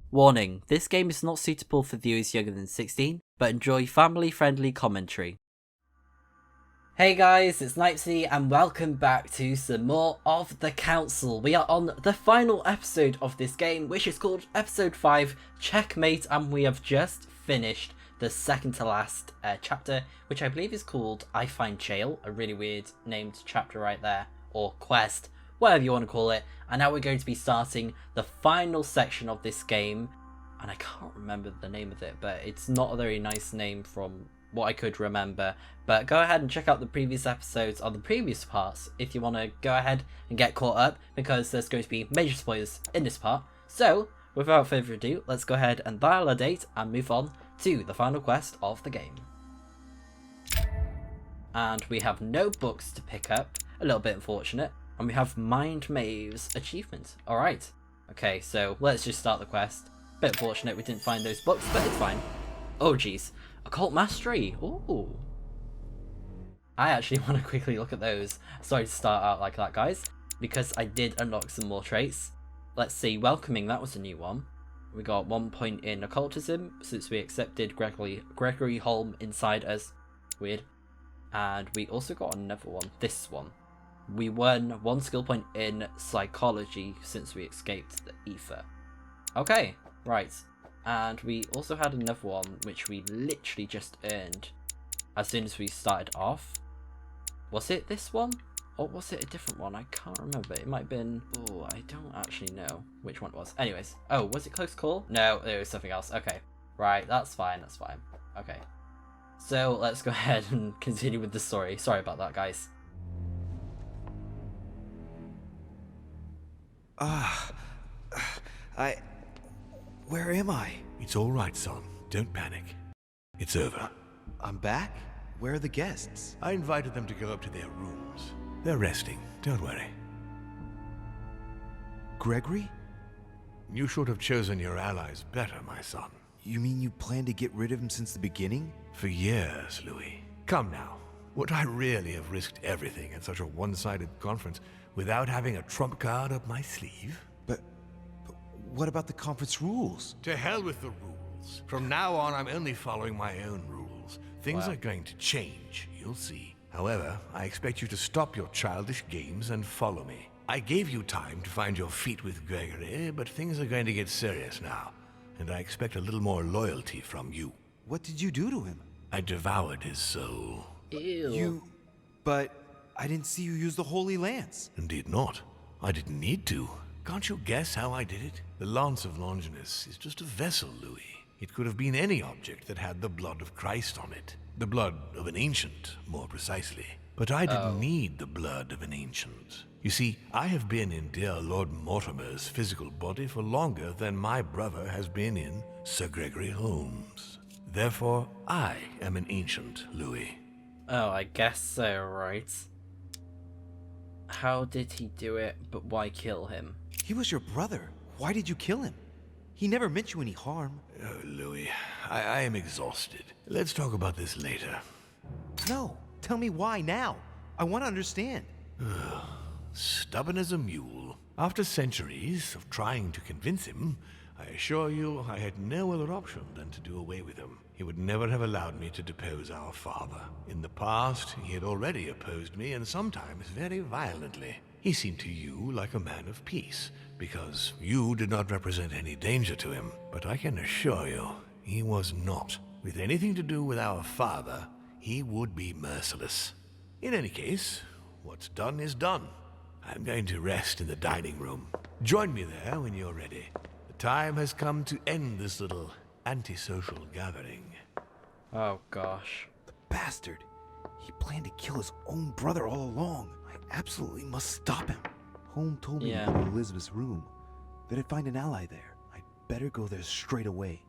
Warning, this game is not suitable for viewers younger than 16, but enjoy family-friendly commentary. Hey guys, it's Nightsy and welcome back to some more of The Council. We are on the final episode of this game, which is called Episode 5, Checkmate, and we have just finished the second to last chapter, which I believe is called I Find Jail, a really weird named chapter right there, or quest, whatever you want to call it. And now we're going to be starting the final section of this game, and I can't remember the name of it, but it's not a very nice name from what I could remember. But go ahead and check out the previous episodes on the previous parts if you want to go ahead and get caught up, because there's going to be major spoilers in this part. So without further ado, let's go ahead and dial a date and move on to the final quest of the game. And we have no books to pick up, a little bit unfortunate. And we have Mind Maeve's achievement. Alright. Okay, so let's just start the quest. Bit unfortunate we didn't find those books, but it's fine. Oh jeez. Occult Mastery. Ooh. I actually want to quickly look at those. Sorry to start out like that, guys, because I did unlock some more traits. Let's see. Welcoming, that was a new one. We got 1 point in occultism, since we accepted Gregory Holm inside us. Weird. And we also got another one. This one. We won 1 skill point in psychology since we escaped the ether. Okay, right. And we also had another one which we literally just earned as soon as we started off. Was it this one? Or was it a different one? I can't remember. It might have been... Oh, I don't actually know which one it was. Anyways. Oh, was it Close Call? No, it was something else. Okay. Right, that's fine. That's fine. Okay. So, let's go ahead and continue with the story. Sorry about that, guys. Where am I? It's all right, son. Don't panic. It's over. I'm back? Where are the guests? I invited them to go up to their rooms. They're resting. Don't worry. Gregory? You should have chosen your allies better, my son. You mean you planned to get rid of him since the beginning? For years, Louis. Come now. Would I really have risked everything at such a one-sided conference without having a trump card up my sleeve? But what about the conference rules? To hell with the rules. From now on, I'm only following my own rules. Things are going to change, you'll see. However, I expect you to stop your childish games and follow me. I gave you time to find your feet with Gregory, but things are going to get serious now, and I expect a little more loyalty from you. What did you do to him? I devoured his soul. Ew. But I didn't see you use the Holy Lance. Indeed not. I didn't need to. Can't you guess how I did it? The Lance of Longinus is just a vessel, Louis. It could have been any object that had the blood of Christ on it. The blood of an ancient, more precisely. But I didn't need the blood of an ancient. You see, I have been in dear Lord Mortimer's physical body for longer than my brother has been in Sir Gregory Holmes. Therefore, I am an ancient, Louis. Oh, I guess so, right. How did he do it, but why kill him? He was your brother. Why did you kill him? He never meant you any harm. Oh, Louis, I am exhausted. Let's talk about this later. No, tell me why now. I want to understand. Stubborn as a mule. After centuries of trying to convince him, I assure you I had no other option than to do away with him. He would never have allowed me to depose our father. In the past, he had already opposed me, and sometimes very violently. He seemed to you like a man of peace, because you did not represent any danger to him. But I can assure you, he was not. With anything to do with our father, he would be merciless. In any case, what's done is done. I'm going to rest in the dining room. Join me there when you're ready. The time has come to end this little antisocial gathering. Oh gosh. The bastard. He planned to kill his own brother all along. I absolutely must stop him. Holmes told me to go to Elizabeth's room, that I'd find an ally there. I'd better go there straight away.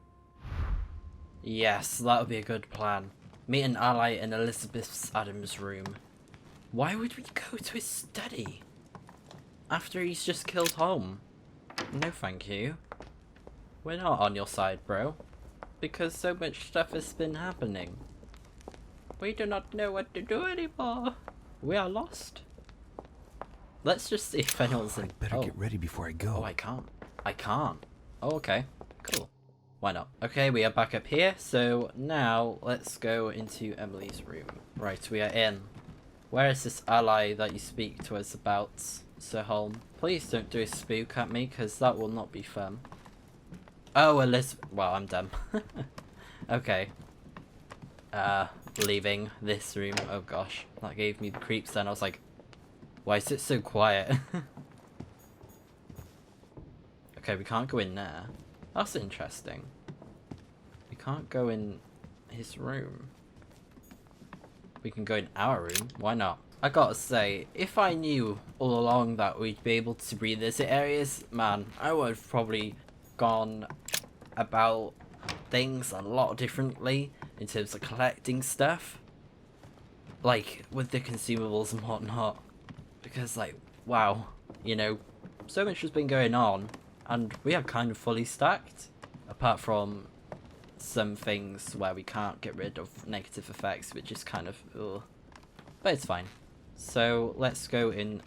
Yes, that would be a good plan. Meet an ally in Elizabeth Adams' room. Why would we go to his study? After he's just killed Holm? No thank you. We're not on your side, bro. Because so much stuff has been happening. We do not know what to do anymore. We are lost. Let's just see if anyone's in. I better get ready before I go. Oh, I can't. I can't. Oh, okay. Cool. Why not? Okay, we are back up here, so now let's go into Emily's room. Right, we are in. Where is this ally that you speak to us about, Sir Holm? Please don't do a spook at me, because that will not be fun. Oh, Elizabeth. Well, I'm dumb. Okay. Leaving this room. Oh gosh, that gave me the creeps then. I was like, why is it so quiet? Okay, we can't go in there. That's interesting. We can't go in his room. We can go in our room. Why not? I gotta say, if I knew all along that we'd be able to revisit areas, man, I would have probably gone about things a lot differently in terms of collecting stuff. Like, with the consumables and whatnot. Because, like, wow, you know, so much has been going on, and we are kind of fully stacked. Apart from some things where we can't get rid of negative effects, which is kind of, ugh. But it's fine. So let's go in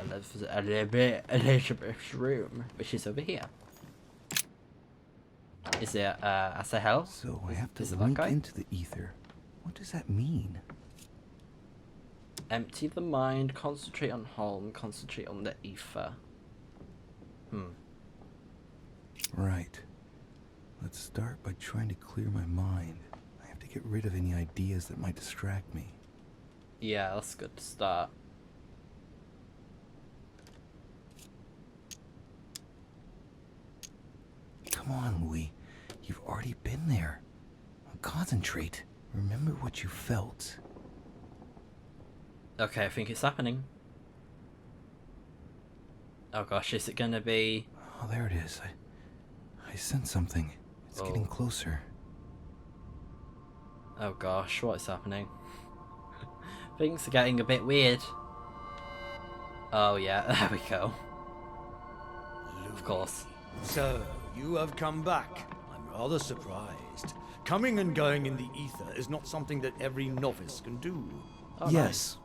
Elizabeth's room, which is over here. Is it Asahel? So I have to that link guy? into the ether. What does that mean? Empty the mind, concentrate on Holm, concentrate on the ether. Right. Let's start by trying to clear my mind. I have to get rid of any ideas that might distract me. Yeah, that's a good start. Come on, Louis. You've already been there. Concentrate. Remember what you felt. Okay, I think it's happening. Oh gosh, is it gonna be... Oh, there it is. I sense something. It's getting closer. Oh gosh, what is happening? Things are getting a bit weird. Oh yeah, there we go. Of course. So, you have come back. I'm rather surprised. Coming and going in the ether is not something that every novice can do. Oh, Yes.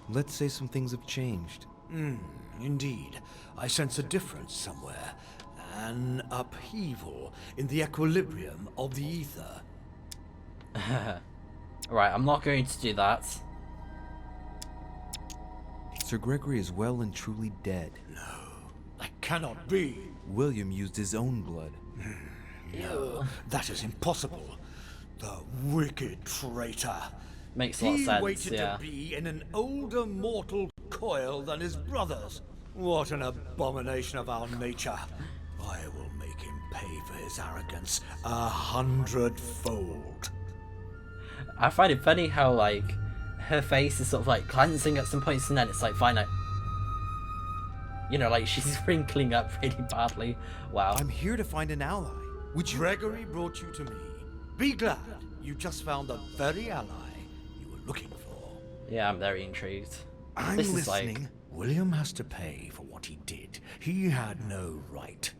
Let's say some things have changed. Indeed. I sense a difference somewhere. An upheaval in the equilibrium of the ether. Nice. Right, I'm not going to do that. Sir Gregory is well and truly dead. That cannot be. William used his own blood. No, that is impossible. The wicked traitor. Makes a lot of He sense, waited yeah. to be in an older mortal coil than his brothers. What an abomination of our nature. I will make him pay for his arrogance 100-fold. I find it funny how, like, her face is sort of, like, cleansing at some points and then it's, like, fine, like... You know, like, she's wrinkling up really badly. Wow. I'm here to find an ally. Would you... Gregory brought you to me. Be glad you just found the very ally you were looking for. Yeah, I'm very intrigued. I'm This is listening. like... William has to pay for what he did. He had no right.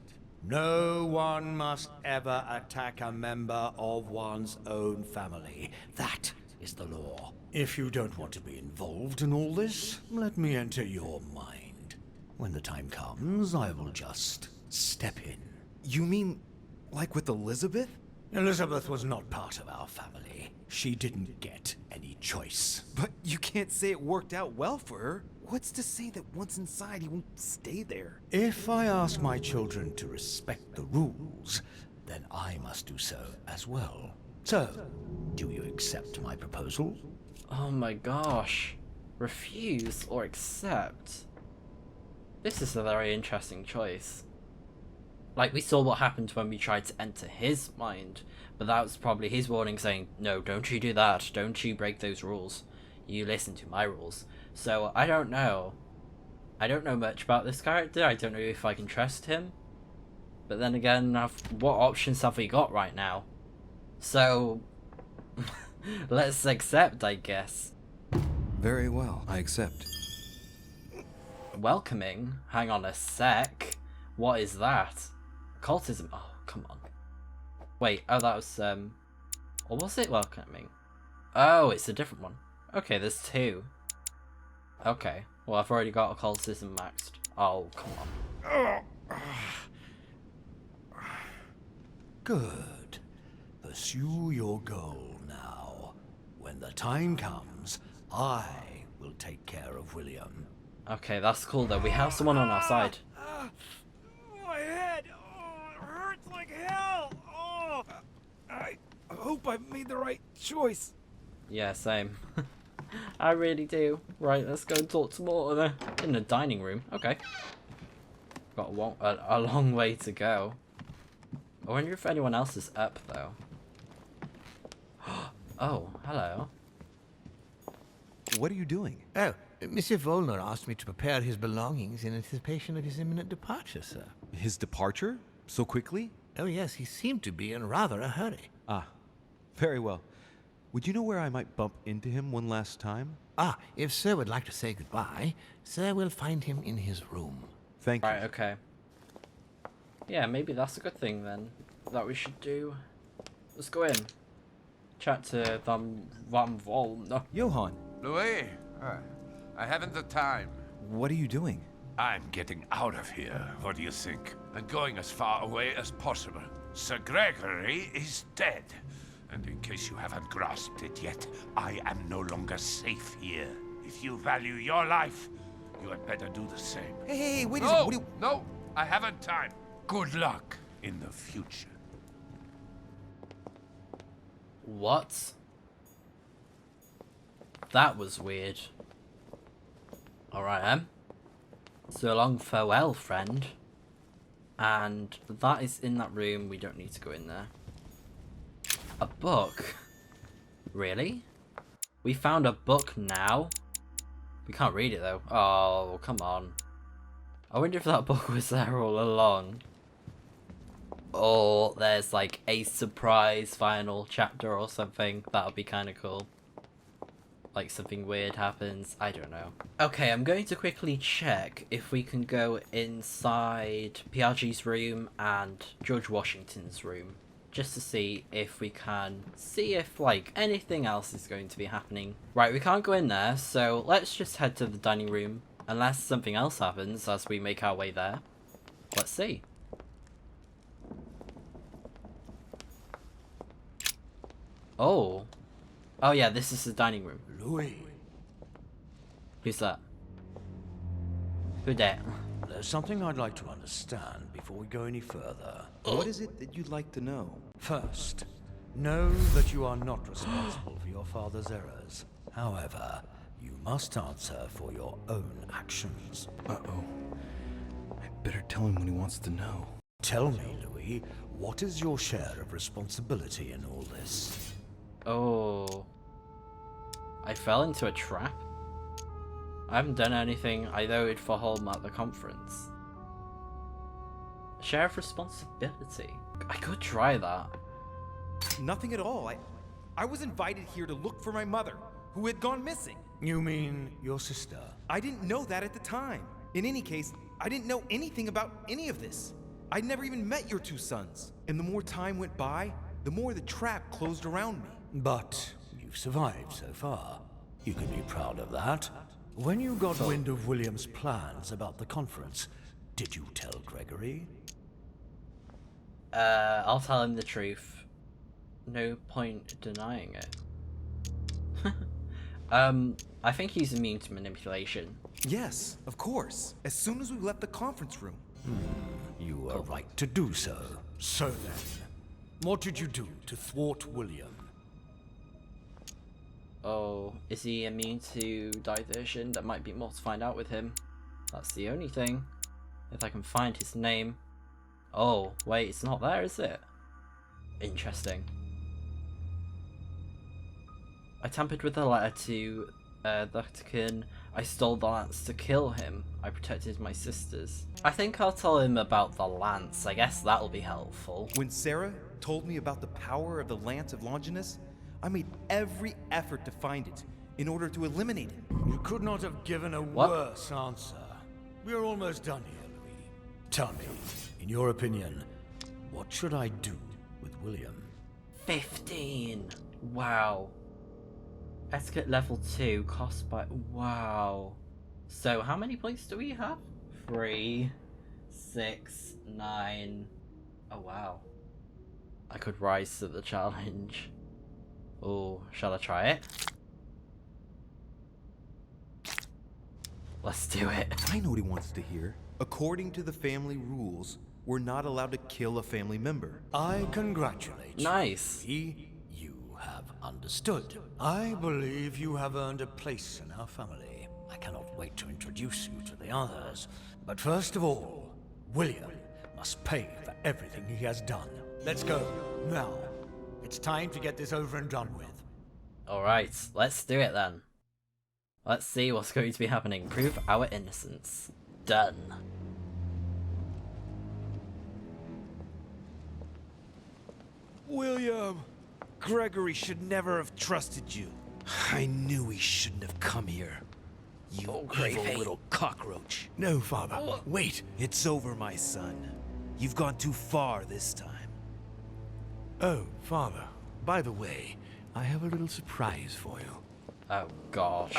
No one must ever attack a member of one's own family. That is the law. If you don't want to be involved in all this, let me enter your mind. When the time comes, I will just step in. You mean like with Elizabeth? Elizabeth was not part of our family. She didn't get any choice. But you can't say it worked out well for her. What's to say that once inside he won't stay there? If I ask my children to respect the rules, then I must do so as well. So, do you accept my proposal? Oh my gosh. Refuse or accept? This is a very interesting choice. Like, we saw what happened when we tried to enter his mind, but that was probably his warning saying, no, don't you do that, don't you break those rules. You listen to my rules. So, I don't know. I don't know much about this character, I don't know if I can trust him. But then again, what options have we got right now? So, let's accept, I guess. Very well, I accept. Welcoming? Hang on a sec. What is that? Cultism? Oh, come on. Wait, oh, that was, or was it welcoming? Oh, it's a different one. Okay, there's two. Okay, well, I've already got occultism maxed. Oh, come on. Good. Pursue your goal now. When the time comes, I will take care of William. Okay, that's cool though. We have someone on our side. My head! Oh, it hurts like hell! Oh, I hope I made the right choice. Yeah, same. I really do. Right, let's go and talk to Mortimer in the dining room. Okay. Got a long way to go. I wonder if anyone else is up though. Oh, hello. What are you doing? Oh, Monsieur Volner asked me to prepare his belongings in anticipation of his imminent departure, sir. His departure? So quickly? Oh yes, he seemed to be in rather a hurry. Ah, very well. Would you know where I might bump into him one last time? Ah, if sir would like to say goodbye, sir will find him in his room. Thank you. Right, okay. Yeah, maybe that's a good thing then. That we should do. Let's go in. Chat to Van Volner. Johan, Louis, I haven't the time. what are you doing? I'm getting out of here. What do you think? And going as far away as possible. Sir Gregory is dead. And in case you haven't grasped it yet, I am no longer safe here. If you value your life, you had better do the same. Hey, wait a No, second. What do you... no, I haven't time. Good luck in the future. What? That was weird. Alright, so long farewell, friend. And that is in that room. We don't need to go in there. A book? Really? We found a book now? We can't read it though. Oh, come on. I wonder if that book was there all along. Or there's like a surprise final chapter or something. That would be kind of cool. Like something weird happens. I don't know. Okay, I'm going to quickly check if we can go inside PRG's room and George Washington's room. Just to see if we can see if like anything else is going to be happening. Right, we can't go in there, so let's just head to the dining room. Unless something else happens as we make our way there. Let's see. Oh. Oh yeah, this is the dining room. Louis, Who's that? Who that? there's something I'd like to understand before we go any further. What is it that you'd like to know? First, know that you are not responsible for your father's errors. However, you must answer for your own actions. Uh-oh. I better tell him when he wants to know. Tell me, Louis, what is your share of responsibility in all this? Oh. I fell into a trap? I haven't done anything. I voted for Holm at the conference. Share of responsibility. I could try that. Nothing at all. I was invited here to look for my mother, who had gone missing. You mean your sister? I didn't know that at the time. In any case, I didn't know anything about any of this. I'd never even met your two sons. And the more time went by, the more the trap closed around me. But you've survived so far. You can be proud of that. When you got wind of William's plans about the conference, did you tell Gregory? I'll tell him the truth. No point denying it. I think he's immune to manipulation. Yes, of course. As soon as we left the conference room. You were right to do so. So then, what did you do to thwart William? Oh, is he immune to diversion? That might be more to find out with him. That's the only thing. If I can find his name. Oh, wait, it's not there, is it? Interesting. I tampered with the letter to the Vatican. I stole the lance to kill him. I protected my sisters. I think I'll tell him about the lance. I guess that'll be helpful. When Sarah told me about the power of the Lance of Longinus, I made every effort to find it in order to eliminate it. You could not have given a What? worse answer. We're almost done here, Louis. Tell me, in your opinion, what should I do with William? 15! Wow. Etiquette level 2, cost by... Wow. So how many points do we have? 3, 6, 9... Oh wow. I could rise to the challenge. Oh, shall I try it? Let's do it. I know what he wants to hear. According to the family rules, we're not allowed to kill a family member. I congratulate you. Nice. You have understood. I believe you have earned a place in our family. I cannot wait to introduce you to the others. But first of all, William must pay for everything he has done. Let's go, now. It's time to get this over and done with. Alright, let's do it then. Let's see what's going to be happening. Prove our innocence. Done. William! Gregory should never have trusted you. I knew he shouldn't have come here. You evil little cockroach. No, Father. Wait. It's over, my son. You've gone too far this time. Oh, Father. By the way, I have a little surprise for you. Oh gosh.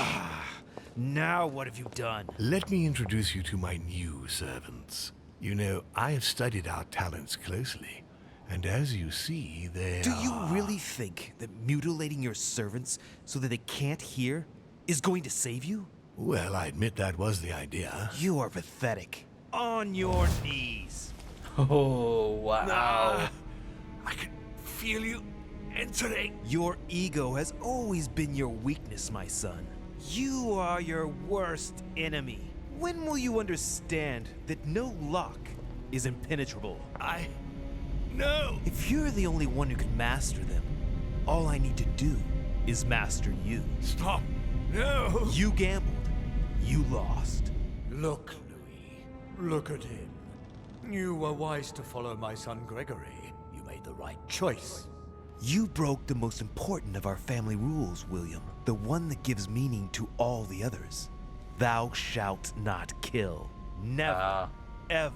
Now what have you done? Let me introduce you to my new servants. You know, I have studied our talents closely, and as you see, they Do you really think that mutilating your servants so that they can't hear is going to save you? Well, I admit that was the idea. You are pathetic. On your knees. Oh, wow. I can feel you entering. Your ego has always been your weakness, my son. You are your worst enemy. When will you understand that no lock is impenetrable? No! If you're the only one who can master them, all I need to do is master you. Stop! No! You gambled. You lost. Look, Louis. Look at him. You were wise to follow my son Gregory. You made the right choice. You broke the most important of our family rules, William. The one that gives meaning to all the others. Thou shalt not kill. Never, ever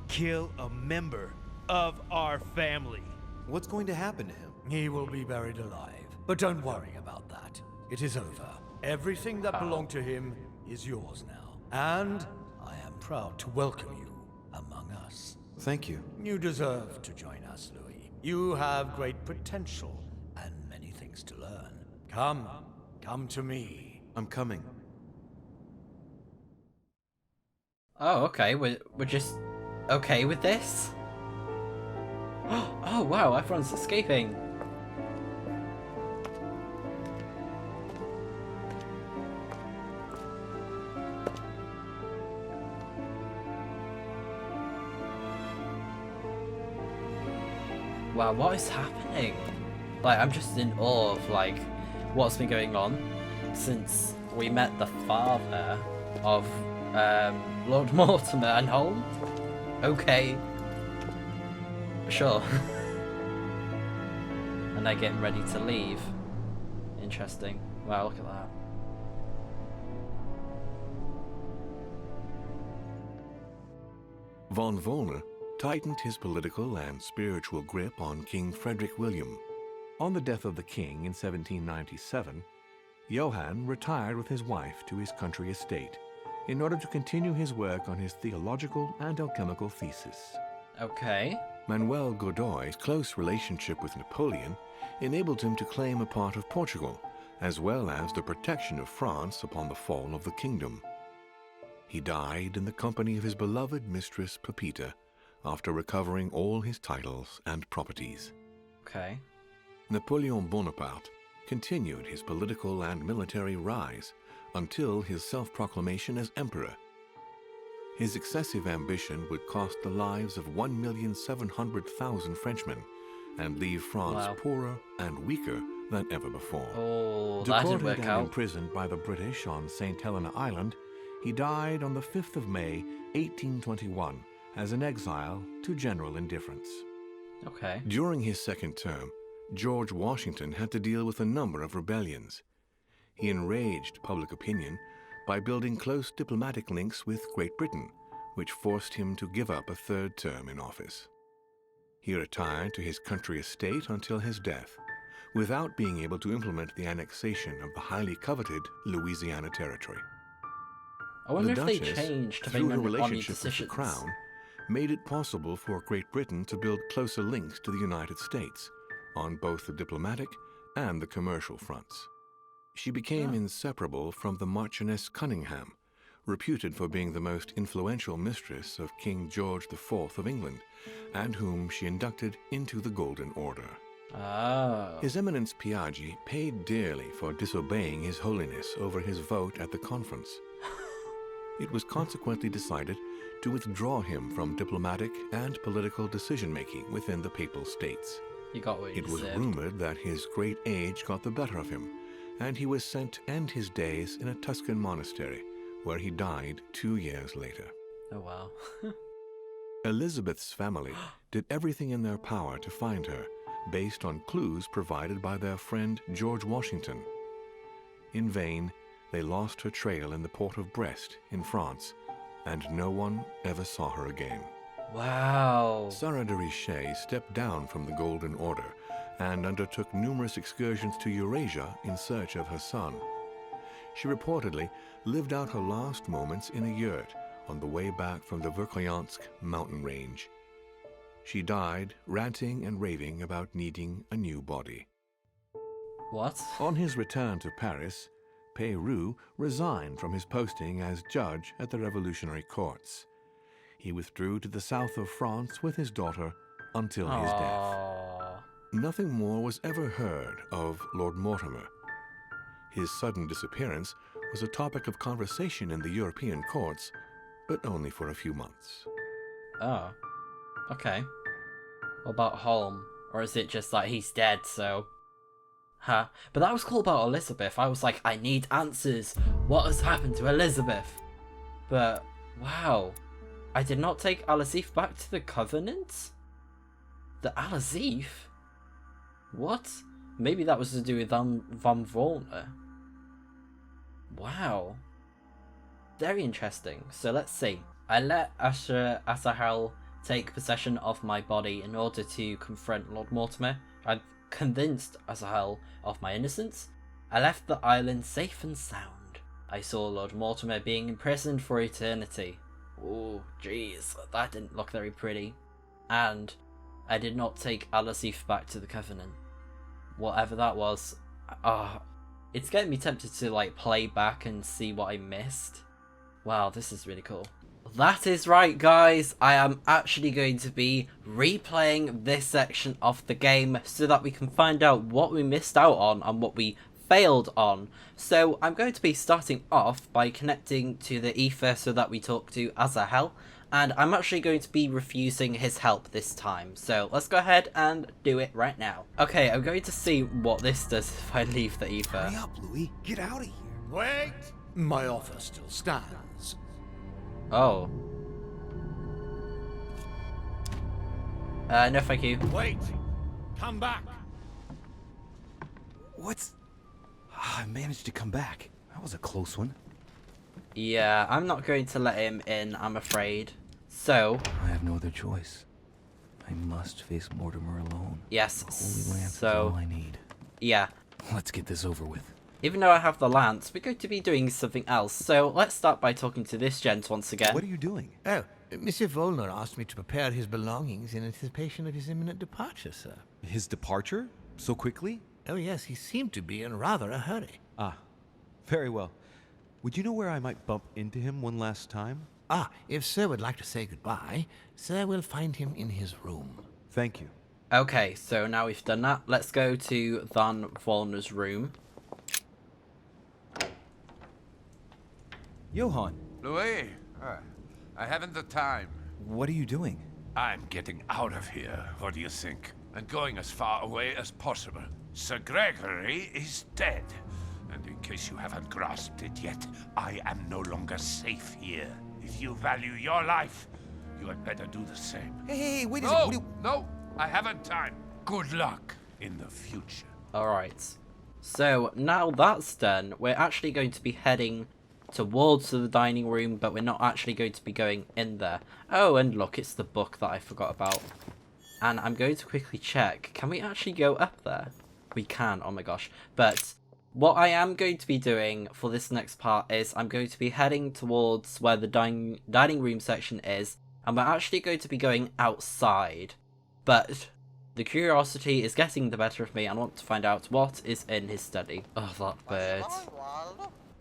kill a member of our family. What's going to happen to him? He will be buried alive. But don't worry about that. It is over. Everything that belonged to him is yours now. And I am proud to welcome you among us. Thank you. You deserve to join us, Louis. You have great potential and many things to learn. Come to me. I'm coming. Oh, okay. We're just okay with this? Oh, wow. Everyone's escaping. Wow, what is happening? Like, I'm just in awe of, like, what's been going on since we met the father of Lord Mortimer and Holmes. Okay. Sure. And they're getting ready to leave. Interesting. Wow, look at that. Von Wollner tightened his political and spiritual grip on King Frederick William. On the death of the king in 1797, Johann retired with his wife to his country estate in order to continue his work on his theological and alchemical thesis. Okay. Manuel Godoy's close relationship with Napoleon enabled him to claim a part of Portugal, as well as the protection of France upon the fall of the kingdom. He died in the company of his beloved mistress Pepita, after recovering all his titles and properties. Okay. Napoleon Bonaparte continued his political and military rise until his self-proclamation as emperor. His excessive ambition would cost the lives of 1,700,000 Frenchmen and leave France poorer and weaker than ever before. Oh, that didn't work Deported and out. imprisoned by the British on St. Helena Island, he died on the 5th of May, 1821, as an exile to general indifference. Okay. During his second term, George Washington had to deal with a number of rebellions. He enraged public opinion by building close diplomatic links with Great Britain, which forced him to give up a third term in office. He retired to his country estate until his death, without being able to implement the annexation of the highly coveted Louisiana Territory. I wonder The if they Duchess, changed to through make her on these relationship with the decisions. crown, made it possible for Great Britain to build closer links to the United States on both the diplomatic and the commercial fronts. She became inseparable from the Marchioness Cunningham, reputed for being the most influential mistress of King George IV of England, and whom she inducted into the Golden Order. Oh. His Eminence Piaggi paid dearly for disobeying His Holiness over his vote at the conference. It was consequently decided to withdraw him from diplomatic and political decision-making within the Papal States. You got what you It was deserved. rumored that his great age got the better of him, and he was sent to end his days in a Tuscan monastery, where he died 2 years later. Oh wow. Elizabeth's family did everything in their power to find her, based on clues provided by their friend George Washington. In vain, they lost her trail in the port of Brest in France, and no one ever saw her again. Wow. Sarah de Richet stepped down from the Golden Order and undertook numerous excursions to Eurasia in search of her son. She reportedly lived out her last moments in a yurt on the way back from the Verkhoyansk mountain range. She died ranting and raving about needing a new body. What? On his return to Paris, Peyroux resigned from his posting as judge at the revolutionary courts. He withdrew to the south of France with his daughter until his death. Aww. Nothing more was ever heard of Lord Mortimer. His sudden disappearance was a topic of conversation in the European courts, but only for a few months. Oh. Okay. What about Holm? Or is it just like he's dead, so... Huh. But that was cool about Elizabeth. I was like, I need answers. What has happened to Elizabeth? But, wow. I did not take Azif back to the Covenant? The Azif? What? Maybe that was to do with Van Volner. Wow. Very interesting. So let's see. I let Asahel take possession of my body in order to confront Lord Mortimer. I convinced Asahel of my innocence. I left the island safe and sound. I saw Lord Mortimer being imprisoned for eternity. Oh, jeez, that didn't look very pretty. And I did not take Azif back to the Covenant. Whatever that was, it's getting me tempted to like play back and see what I missed. Wow, this is really cool. That is right, guys. I am actually going to be replaying this section of the game so that we can find out what we missed out on and what we failed on. So I'm going to be starting off by connecting to the ether so that we talk to Azahel, and I'm actually going to be refusing his help this time. So let's go ahead and do it right now. Okay, I'm going to see what this does if I leave the ether. Hurry up, Louis. Get out of here. Wait! My offer still stands. Oh. No thank you. Wait! Come back! What's... I managed to come back. That was a close one. Yeah, I'm not going to let him in, I'm afraid. So... I have no other choice. I must face Mortimer alone. Yes, The Holy Lance is so... all I need. Yeah. Let's get this over with. Even though I have the lance, we're going to be doing something else. So let's start by talking to this gent once again. What are you doing? Oh, Monsieur Volner asked me to prepare his belongings in anticipation of his imminent departure, sir. His departure? So quickly? Oh, yes, he seemed to be in rather a hurry. Ah, very well. Would you know where I might bump into him one last time? Ah, if sir would like to say goodbye, sir will find him in his room. Thank you. Okay, so now we've done that, let's go to Van Volner's room. Johann, Louis, I haven't the time. what are you doing? I'm getting out of here, what do you think? And going as far away as possible. Sir Gregory is dead. And in case you haven't grasped it yet, I am no longer safe here. If you value your life, you had better do the same. Hey, wait a No, second. no, I haven't time. Good luck in the future. Alright. So now that's done, we're actually going to be heading towards the dining room, but we're not actually going to be going in there. Oh, and look, it's the book that I forgot about. And I'm going to quickly check. Can we actually go up there? We can, oh my gosh. But what I am going to be doing for this next part is I'm going to be heading towards where the dining room section is. And we're actually going to be going outside. But the curiosity is getting the better of me and I want to find out what is in his study. Oh, that bird.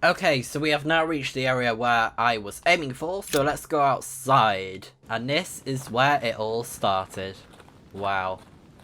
Okay, so we have now reached the area where I was aiming for, so let's go outside. And this is where it all started. Wow.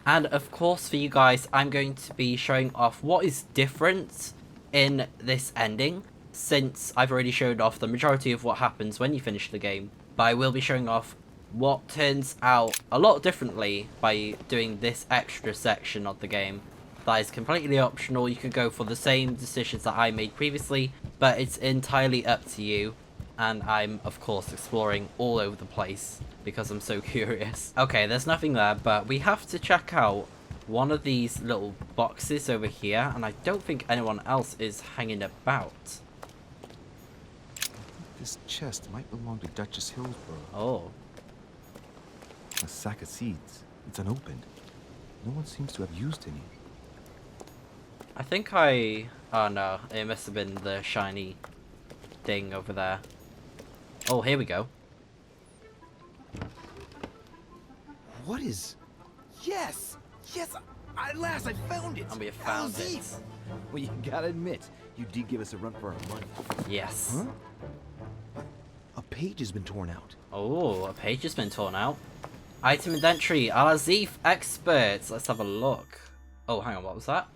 And of course for you guys, I'm going to be showing off what is different in this ending, since I've already showed off the majority of what happens when you finish the game. But I will be showing off what turns out a lot differently by doing this extra section of the game. That is completely optional. You could go for the same decisions that I made previously, but it's entirely up to you. And I'm, of course, exploring all over the place because I'm so curious. Okay, there's nothing there, but we have to check out one of these little boxes over here, and I don't think anyone else is hanging about. This chest might belong to Duchess Hillsborough. Oh. A sack of seeds. It's unopened. No one seems to have used any. I think oh no, it must have been the shiny thing over there. Oh, here we go. What is... Yes! Yes! At last I found it! And we have found Azif! it. Well, you gotta admit, you did give us a run for our money. Yes. Huh? A page has been torn out. Oh, a page has been torn out. Item inventory, Azif experts. Let's have a look. Oh, hang on, what was that?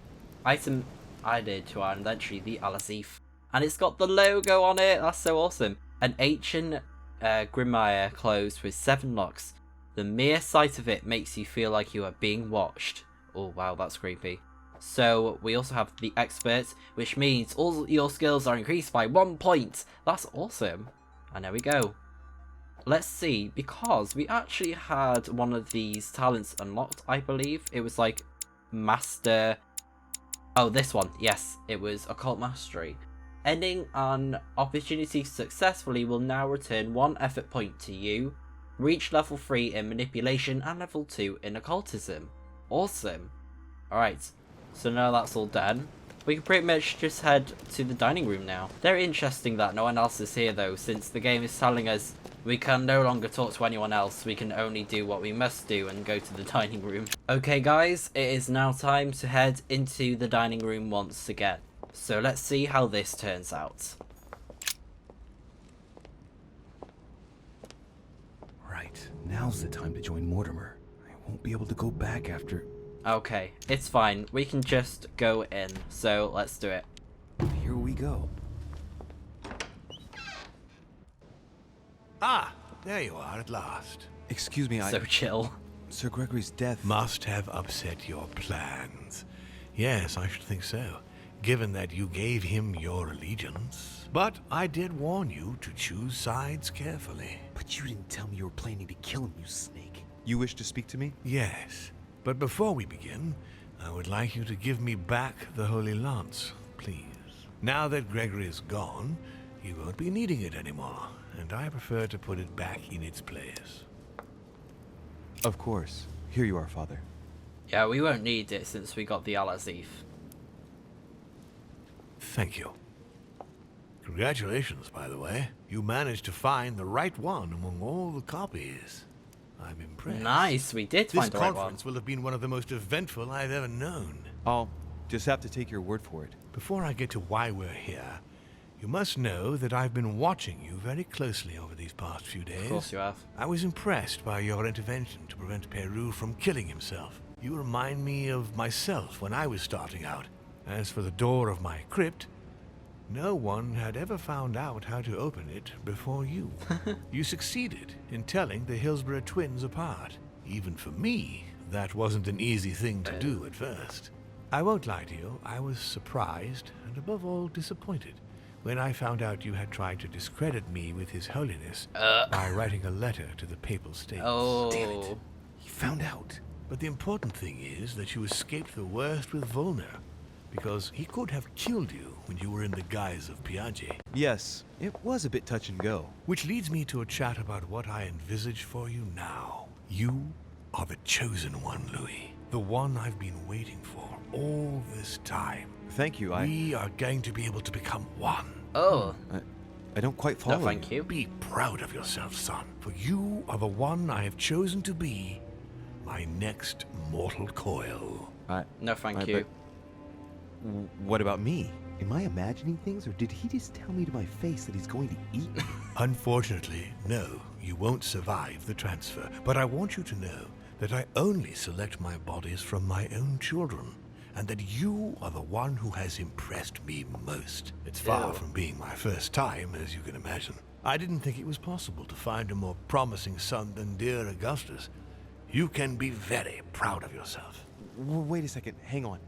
Item added to our inventory, the Azif. And it's got the logo on it. That's so awesome. An ancient grimoire closed with 7 locks. The mere sight of it makes you feel like you are being watched. Oh, wow, that's creepy. So, we also have the experts, which means all your skills are increased by 1 point. That's awesome. And there we go. Let's see, because we actually had one of these talents unlocked, I believe. It was like Master... Oh, this one. Yes, it was Occult Mastery. Ending an opportunity successfully will now return 1 effort point to you. Reach level 3 in Manipulation and level 2 in Occultism. Awesome. Alright, so now that's all done. We can pretty much just head to the dining room now. Very interesting that no one else is here though, since the game is telling us we can no longer talk to anyone else, we can only do what we must do and go to the dining room. Okay guys, it is now time to head into the dining room once again. So let's see how this turns out. Right, now's the time to join Mortimer. I won't be able to go back after... Okay, it's fine. We can just go in. So let's do it. Here we go. Ah, there you are at last. Excuse me, So chill. Sir Gregory's death... Must have upset your plans. Yes, I should think so, given that you gave him your allegiance. But I did warn you to choose sides carefully. But you didn't tell me you were planning to kill him, you snake. You wish to speak to me? Yes, but before we begin, I would like you to give me back the Holy Lance, please. Now that Gregory is gone, you won't be needing it anymore, and I prefer to put it back in its place. Of course. Here you are, Father. Yeah, we won't need it since we got the Azif. Thank you. Congratulations, by the way. You managed to find the right one among all the copies. I'm impressed. Nice, we did find This the right one. conference will have been one of the most eventful I've ever known. I'll just have to take your word for it. Before I get to why we're here, you must know that I've been watching you very closely over these past few days. Of course you have. I was impressed by your intervention to prevent Peru from killing himself. You remind me of myself when I was starting out. As for the door of my crypt, no one had ever found out how to open it before you. You succeeded in telling the Hillsborough twins apart. Even for me, that wasn't an easy thing to do at first. I won't lie to you, I was surprised and above all disappointed when I found out you had tried to discredit me with His Holiness by writing a letter to the Papal States. Oh. Damn it. He found out. But the important thing is that you escaped the worst with Volner, because he could have killed you when you were in the guise of Piaget. Yes, it was a bit touch and go. Which leads me to a chat about what I envisage for you now. You are the chosen one, Louis. The one I've been waiting for all this time. Thank you, We are going to be able to become one. Oh. I don't quite No, follow thank you. Be proud of yourself, son, for you are the one I have chosen to be my next mortal coil. No, thank you. What about me? Am I imagining things, or did he just tell me to my face that he's going to eat me? Unfortunately, no, you won't survive the transfer. But I want you to know that I only select my bodies from my own children, and that you are the one who has impressed me most. It's far from being my first time, as you can imagine. I didn't think it was possible to find a more promising son than dear Augustus. You can be very proud of yourself. Wait a second, hang on.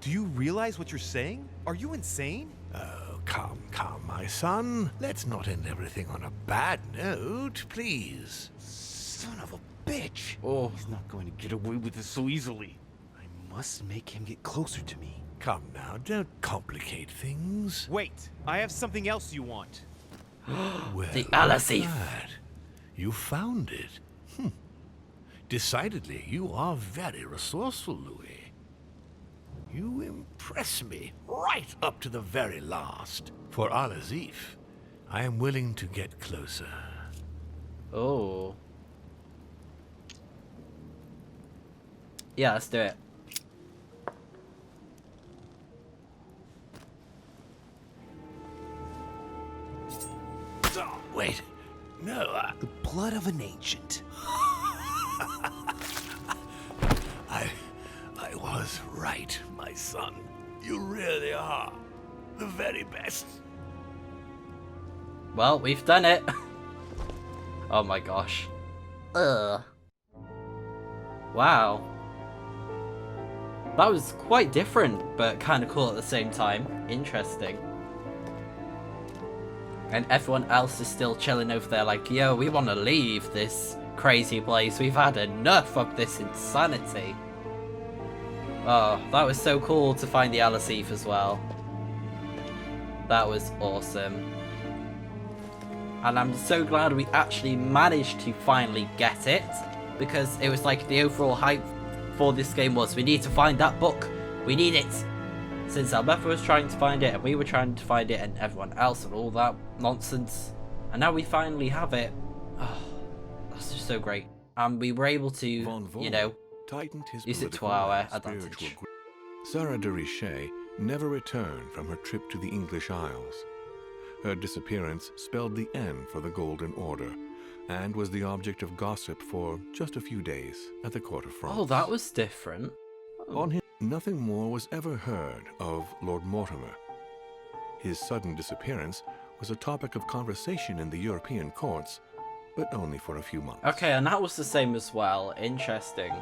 Do you realize what you're saying? Are you insane? Oh, come, my son. Let's not end everything on a bad note, please. Son of a bitch! Oh. He's not going to get away with this so easily. I must make him get closer to me. Come now, don't complicate things. Wait, I have something else you want. Well, The Azif. glad you found it. Decidedly, you are very resourceful, Louis. You impress me right up to the very last. For Azif, I am willing to get closer. Oh. Yeah, let's do it. Oh, wait. No, The blood of an ancient. I was right, my son. You really are the very best. Well, we've done it. Oh my gosh. Ugh. Wow. That was quite different, but kind of cool at the same time. Interesting. And everyone else is still chilling over there like, yo, we want to leave this crazy place. We've had enough of this insanity. Oh, that was so cool to find the Azif as well. That was awesome. And I'm so glad we actually managed to finally get it, because it was like the overall hype for this game was, we need to find that book. We need it. Since our mother was trying to find it, and we were trying to find it, and everyone else, and all that nonsense. And now we finally have it. Oh, that's just so great. And we were able to, you know, tightened his use it to political our and spiritual advantage. grip. Sarah de Richet never returned from her trip to the English Isles. Her disappearance spelled the end for the Golden Order, and was the object of gossip for just a few days at the court of France. Oh, that was different. On him, nothing more was ever heard of Lord Mortimer. His sudden disappearance was a topic of conversation in the European courts, but only for a few months. Okay, and that was the same as well. Interesting.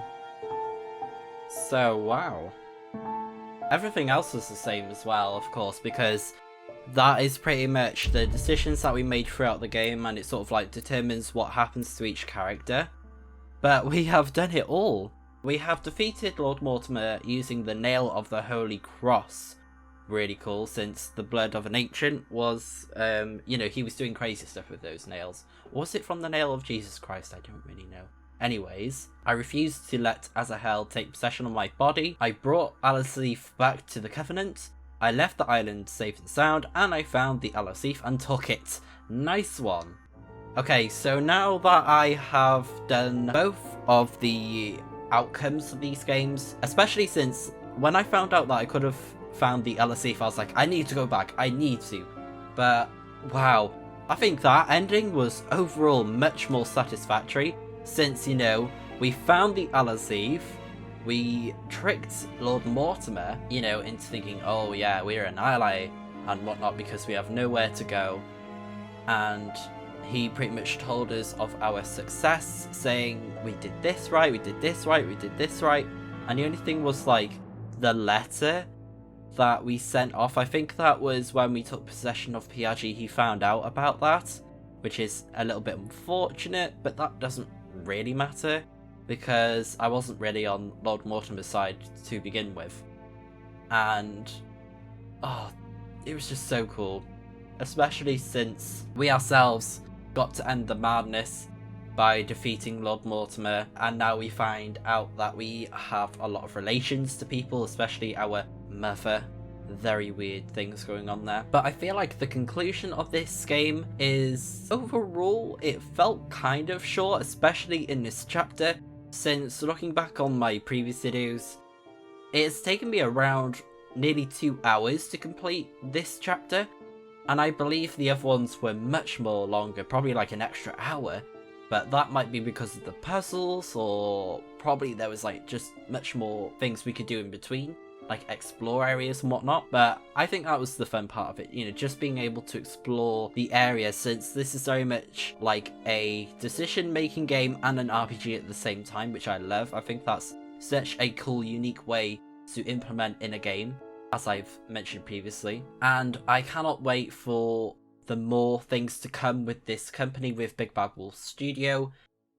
So, wow. Everything else was the same as well, of course, because that is pretty much the decisions that we made throughout the game, and it sort of like determines what happens to each character. But we have done it all. We have defeated Lord Mortimer using the Nail of the Holy Cross. Really cool, since the blood of an ancient was, you know, he was doing crazy stuff with those nails. Was it from the nail of Jesus Christ? I don't really know. Anyways, I refused to let Azahel take possession of my body. I brought Azif back to the Covenant. I left the island safe and sound, and I found the Azif and took it. Nice one. Okay, so now that I have done both of the outcomes of these games, especially since when I found out that I could have found the Azif, I was like, I need to go back, I need to. But wow, I think that ending was overall much more satisfactory, since, you know, we found the Azif, we tricked Lord Mortimer, you know, into thinking, oh yeah, we're an ally and whatnot because we have nowhere to go, and he pretty much told us of our success, saying we did this right, we did this right, we did this right, and the only thing was like the letter that we sent off. I think that was when we took possession of Piaggi, he found out about that, which is a little bit unfortunate, but that doesn't really matter because I wasn't really on Lord Mortimer's side to begin with. And oh, it was just so cool, especially since we ourselves got to end the madness by defeating Lord Mortimer, and now we find out that we have a lot of relations to people, especially our mother, very weird things going on there. But I feel like the conclusion of this game is, overall, it felt kind of short, especially in this chapter, since looking back on my previous videos, it's taken me around nearly 2 hours to complete this chapter, and I believe the other ones were much more longer, probably like an extra hour, but that might be because of the puzzles, or probably there was like just much more things we could do in between, like explore areas and whatnot. But I think that was the fun part of it, you know, just being able to explore the area, since this is very much like a decision making game and an RPG at the same time, which I love. I think that's such a cool, unique way to implement in a game, as I've mentioned previously, and I cannot wait for the more things to come with this company, with Big Bad Wolf Studio,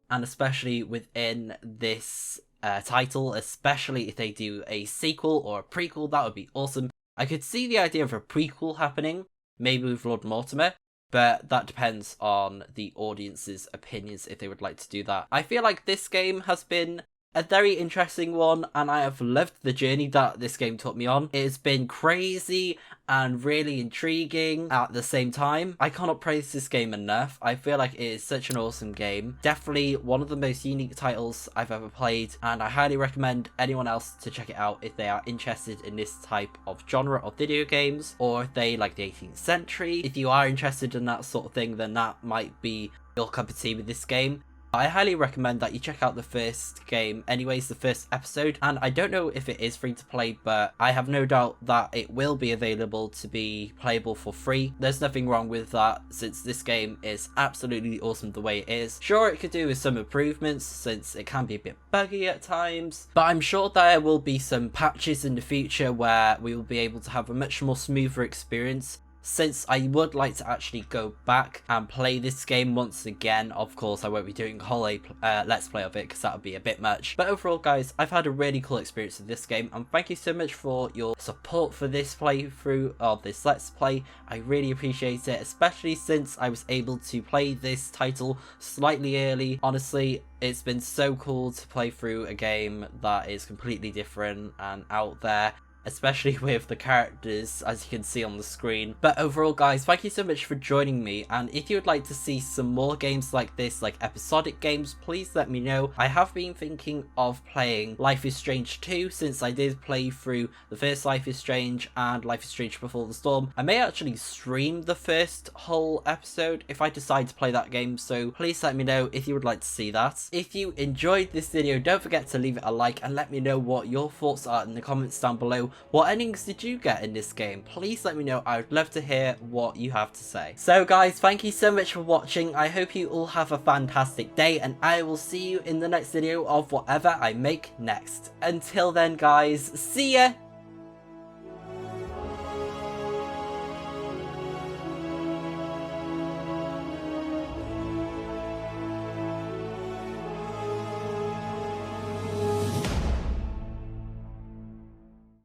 and especially within this title, especially if they do a sequel or a prequel. That would be awesome. I could see the idea of a prequel happening, maybe with Lord Mortimer, but that depends on the audience's opinions if they would like to do that. I feel like this game has been a very interesting one, and I have loved the journey that this game took me on. It's been crazy and really intriguing at the same time. I cannot praise this game enough. I feel like it is such an awesome game. Definitely one of the most unique titles I've ever played, and I highly recommend anyone else to check it out if they are interested in this type of genre of video games, or if they like the 18th century. If you are interested in that sort of thing, then that might be your cup of tea with this game. I highly recommend that you check out the first game anyways, the first episode, and I don't know if it is free to play, but I have no doubt that it will be available to be playable for free. There's nothing wrong with that, since this game is absolutely awesome the way it is. Sure, it could do with some improvements, since it can be a bit buggy at times, but I'm sure there will be some patches in the future where we will be able to have a much more smoother experience, since I would like to actually go back and play this game once again. Of course, I won't be doing a whole let's play of it, because that would be a bit much. But overall, guys, I've had a really cool experience with this game, and thank you so much for your support for this playthrough of this let's play. I really appreciate it, especially since I was able to play this title slightly early. Honestly, it's been so cool to play through a game that is completely different and out there, especially with the characters, as you can see on the screen. But overall, guys, thank you so much for joining me, and if you would like to see some more games like this, like episodic games, please let me know. I have been thinking of playing Life is Strange 2, since I did play through the first Life is Strange and Life is Strange Before the Storm. I may actually stream the first whole episode if I decide to play that game, so please let me know if you would like to see that. If you enjoyed this video, don't forget to leave it a like and let me know what your thoughts are in the comments down below. What endings did you get in this game? Please let me know. I would love to hear what you have to say. So guys, thank you so much for watching. I hope you all have a fantastic day, and I will see you in the next video of whatever I make next. Until then, guys, see ya!